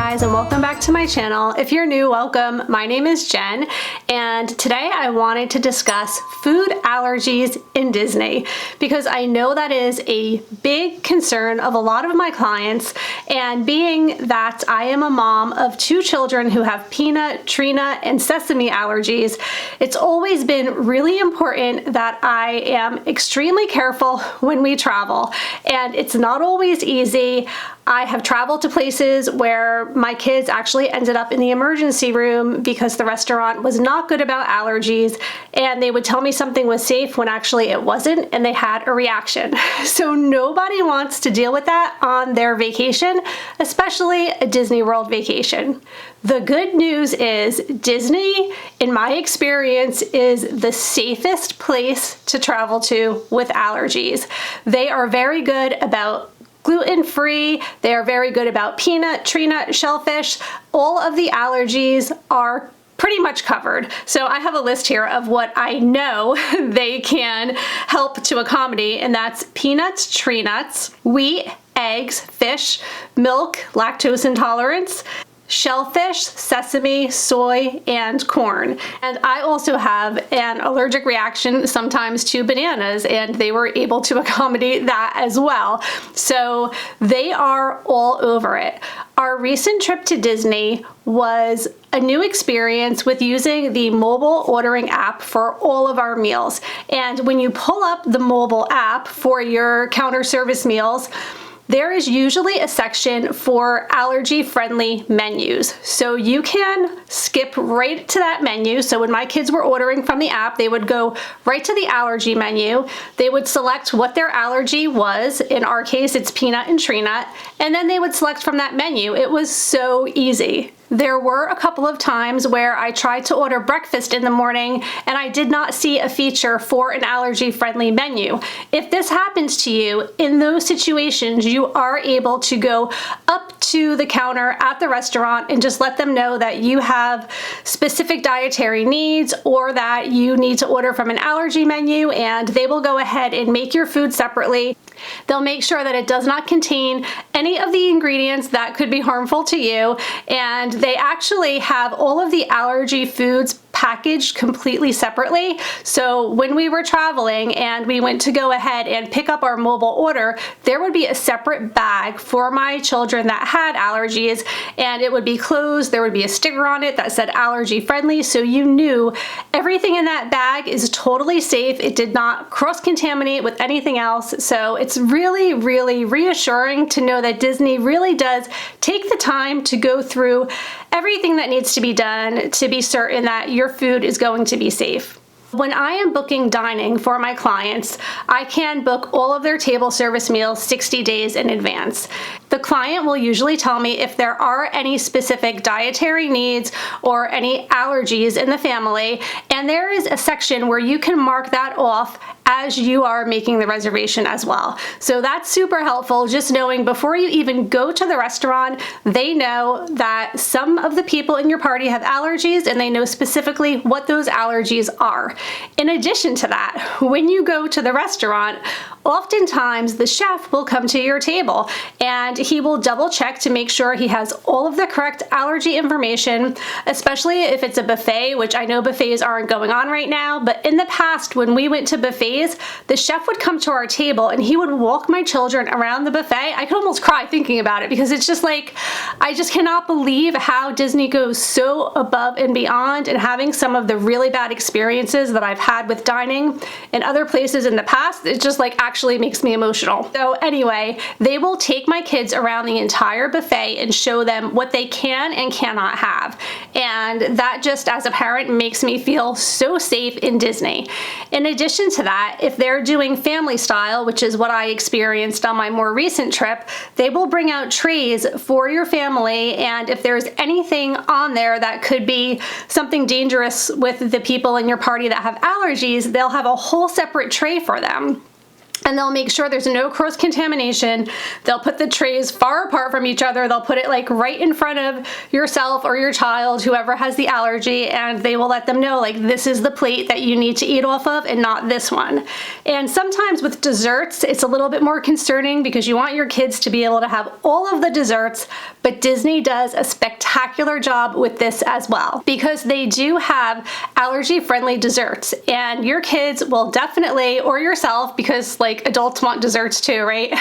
guys, and welcome back to my channel. If you're new, welcome. My name is Jen, and today I wanted to discuss food allergies in Disney because I know that is a big concern of a lot of my clients, and being that I am a mom of 2 children who have peanut, tree-nut, and sesame allergies, it's always been really important that I am extremely careful when we travel, and it's not always easy. I have traveled to places where my kids actually ended up in the emergency room because the restaurant was not good about allergies, and they would tell me something was safe when actually it wasn't, and they had a reaction. So nobody wants to deal with that on their vacation, especially a Disney World vacation. The good news is Disney, in my experience, is the safest place to travel to with allergies. They are very good about gluten-free, they are very good about peanut, tree nut, shellfish. All of the allergies are pretty much covered. So I have a list here of what I know they can help to accommodate, and that's peanuts, tree nuts, wheat, eggs, fish, milk, lactose intolerance, shellfish, sesame, soy, and corn. And I also have an allergic reaction sometimes to bananas, and they were able to accommodate that as well. So they are all over it. Our recent trip to Disney was a new experience with using the mobile ordering app for all of our meals. And when you pull up the mobile app for your counter service meals, there is usually a section for allergy-friendly menus. So you can skip right to that menu. So when my kids were ordering from the app, they would go right to the allergy menu. They would select what their allergy was. In our case, it's peanut and tree nut. And then they would select from that menu. It was so easy. There were a couple of times where I tried to order breakfast in the morning and I did not see a feature for an allergy-friendly menu. If this happens to you, in those situations, you are able to go up to the counter at the restaurant and just let them know that you have specific dietary needs or that you need to order from an allergy menu, and they will go ahead and make your food separately. They'll make sure that it does not contain any of the ingredients that could be harmful to you, and they actually have all of the allergy foods packaged completely separately. So when we were traveling and we went to go ahead and pick up our mobile order, there would be a separate bag for my children that had allergies, and it would be closed. There would be a sticker on it that said allergy friendly, so you knew everything in that bag is totally safe. It did not cross-contaminate with anything else. So it's really, really reassuring to know that Disney really does take the time to go through everything that needs to be done to be certain that your food is going to be safe. When I am booking dining for my clients, I can book all of their table service meals 60 days in advance. The client will usually tell me if there are any specific dietary needs or any allergies in the family, and there is a section where you can mark that off as you are making the reservation as well. So that's super helpful, just knowing before you even go to the restaurant, they know that some of the people in your party have allergies and they know specifically what those allergies are. In addition to that, when you go to the restaurant, oftentimes the chef will come to your table and he will double check to make sure he has all of the correct allergy information, especially if it's a buffet, which I know buffets aren't going on right now, but in the past when we went to buffets, the chef would come to our table and he would walk my children around the buffet. I could almost cry thinking about it because it's just like, I just cannot believe how Disney goes so above and beyond, and having some of the really bad experiences that I've had with dining in other places in the past, it just like actually makes me emotional. So anyway, they will take my kids around the entire buffet and show them what they can and cannot have. And that just as a parent makes me feel so safe in Disney. In addition to that, if they're doing family style, which is what I experienced on my more recent trip, they will bring out trays for your family, and if there's anything on there that could be something dangerous with the people in your party that have allergies, they'll have a whole separate tray for them. and they'll make sure there's no cross-contamination. They'll put the trays far apart from each other. They'll put it like right in front of yourself or your child, whoever has the allergy, and they will let them know like this is the plate that you need to eat off of and not this one. And sometimes with desserts, it's a little bit more concerning because you want your kids to be able to have all of the desserts, but Disney does a spectacular job with this as well because they do have allergy-friendly desserts, and your kids will definitely, or yourself, because like adults want desserts too, right?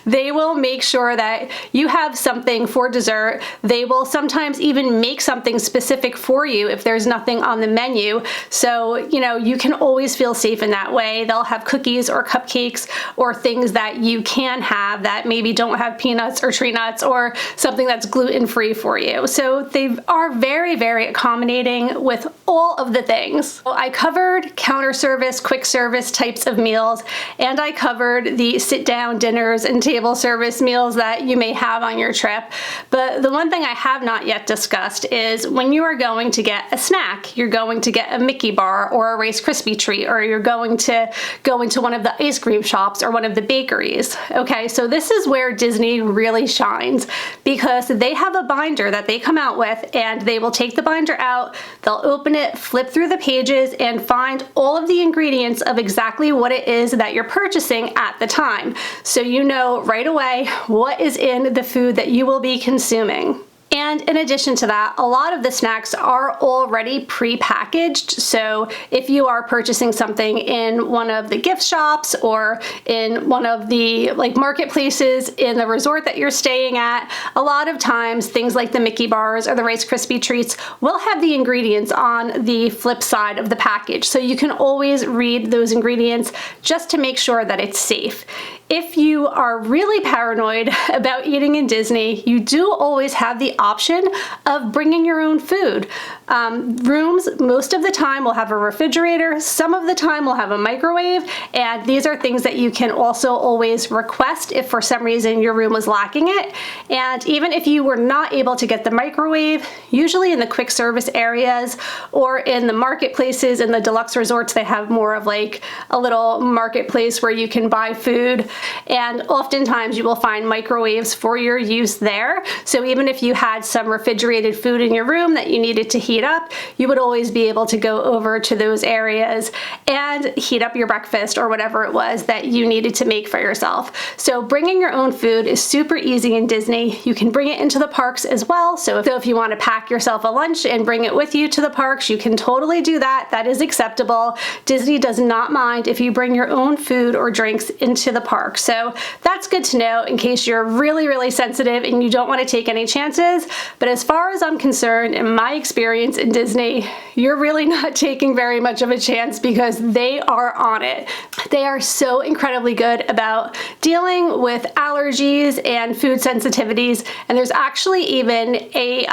They will make sure that you have something for dessert. They will sometimes even make something specific for you if there's nothing on the menu. So, you know, you can always feel safe in that way. They'll have cookies or cupcakes or things that you can have that maybe don't have peanuts or tree nuts or something that's gluten-free for you. So they are very, very accommodating with all of the things. So I covered counter service, quick service types of meals, and I covered the sit-down dinners and table service meals that you may have on your trip. But the one thing I have not yet discussed is when you are going to get a snack, you're going to get a Mickey bar or a Rice Krispie treat, or you're going to go into one of the ice cream shops or one of the bakeries. Okay, so this is where Disney really shines because they have a binder that they come out with, and they will take the binder out, they'll open it, flip through the pages, and find all of the ingredients of exactly what it is that you're purchasing at the time. So you know right away what is in the food that you will be consuming. And in addition to that, a lot of the snacks are already pre-packaged. So if you are purchasing something in one of the gift shops or in one of the like marketplaces in the resort that you're staying at, a lot of times things like the Mickey bars or the Rice Krispie treats will have the ingredients on the flip side of the package. So you can always read those ingredients just to make sure that it's safe. If you are really paranoid about eating in Disney, you do always have the option of bringing your own food. Rooms, most of the time, will have a refrigerator. Some of the time will have a microwave, and these are things that you can also always request if for some reason your room was lacking it. And even if you were not able to get the microwave, usually in the quick service areas or in the marketplaces in the deluxe resorts, they have more of like a little marketplace where you can buy food. And oftentimes you will find microwaves for your use there. So even if you had some refrigerated food in your room that you needed to heat up, you would always be able to go over to those areas and heat up your breakfast or whatever it was that you needed to make for yourself. So bringing your own food is super easy in Disney. You can bring it into the parks as well. So if you want to pack yourself a lunch and bring it with you to the parks, you can totally do that. That is acceptable. Disney does not mind if you bring your own food or drinks into the park. So that's good to know in case you're really, really sensitive and you don't want to take any chances. But as far as I'm concerned, in my experience in Disney, you're really not taking very much of a chance because they are on it. They are so incredibly good about dealing with allergies and food sensitivities. And there's actually even a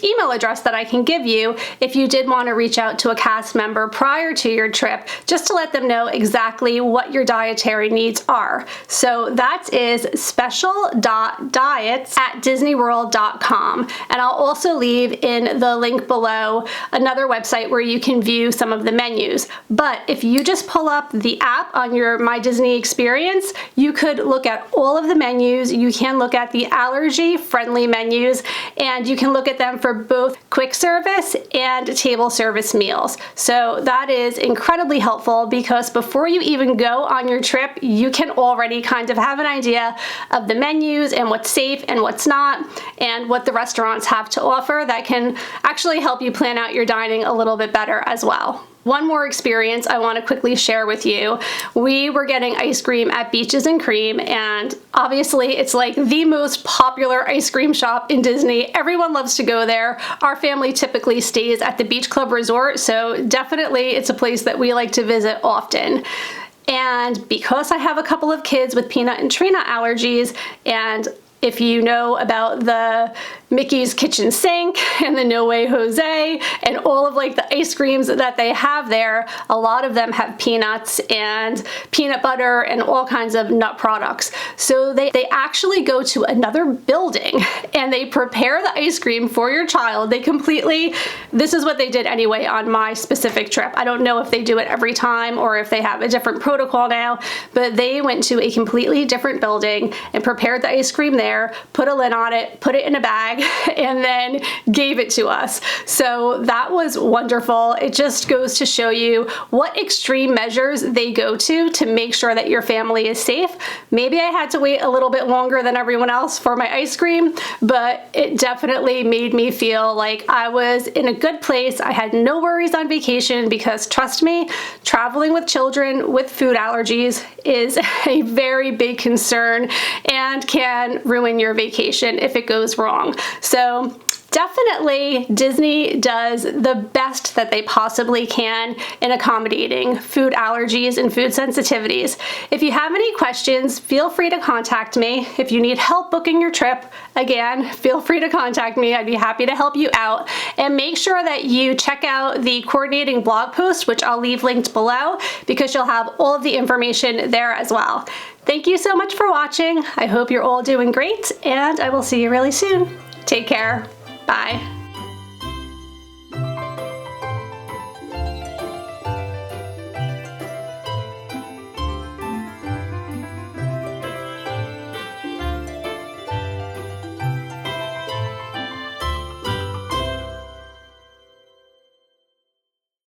email address that I can give you if you did want to reach out to a cast member prior to your trip, just to let them know exactly what your dietary needs are. So that is special.diets@disneyworld.com. And I'll also leave in the link below another website where you can view some of the menus. But if you just pull up the app on your My Disney experience, you could look at all of the menus. You can look at the allergy-friendly menus, and you can look at them for both quick service and table service meals. So that is incredibly helpful because before you even go on your trip, you can already kind of have an idea of the menus and what's safe and what's not, and what the restaurants have to offer that can actually help you plan out your dining a little bit better as well. One more experience I want to quickly share with you. We were getting ice cream at Beaches and Cream, and obviously it's like the most popular ice cream shop in Disney. Everyone loves to go there. Our family typically stays at the Beach Club Resort, so definitely it's a place that we like to visit often. And because I have a couple of kids with peanut and tree nut allergies, and If you know about the Mickey's Kitchen Sink and the No Way Jose and all of like the ice creams that they have there, a lot of them have peanuts and peanut butter and all kinds of nut products. So they actually go to another building and they prepare the ice cream for your child. This is what they did anyway on my specific trip. I don't know if they do it every time or if they have a different protocol now, but they went to a completely different building and prepared the ice cream there, put a lid on it, put it in a bag, and then gave it to us. So that was wonderful. It just goes to show you what extreme measures they go to make sure that your family is safe. Maybe I had to wait a little bit longer than everyone else for my ice cream, but it definitely made me feel like I was in a good place. I had no worries on vacation because trust me, traveling with children with food allergies is a very big concern and can ruin your vacation if it goes wrong. So definitely Disney does the best that they possibly can in accommodating food allergies and food sensitivities. If you have any questions, feel free to contact me. If you need help booking your trip, again, feel free to contact me. I'd be happy to help you out. And make sure that you check out the coordinating blog post, which I'll leave linked below, because you'll have all of the information there as well. Thank you so much for watching. I hope you're all doing great, and I will see you really soon. Take care. Bye.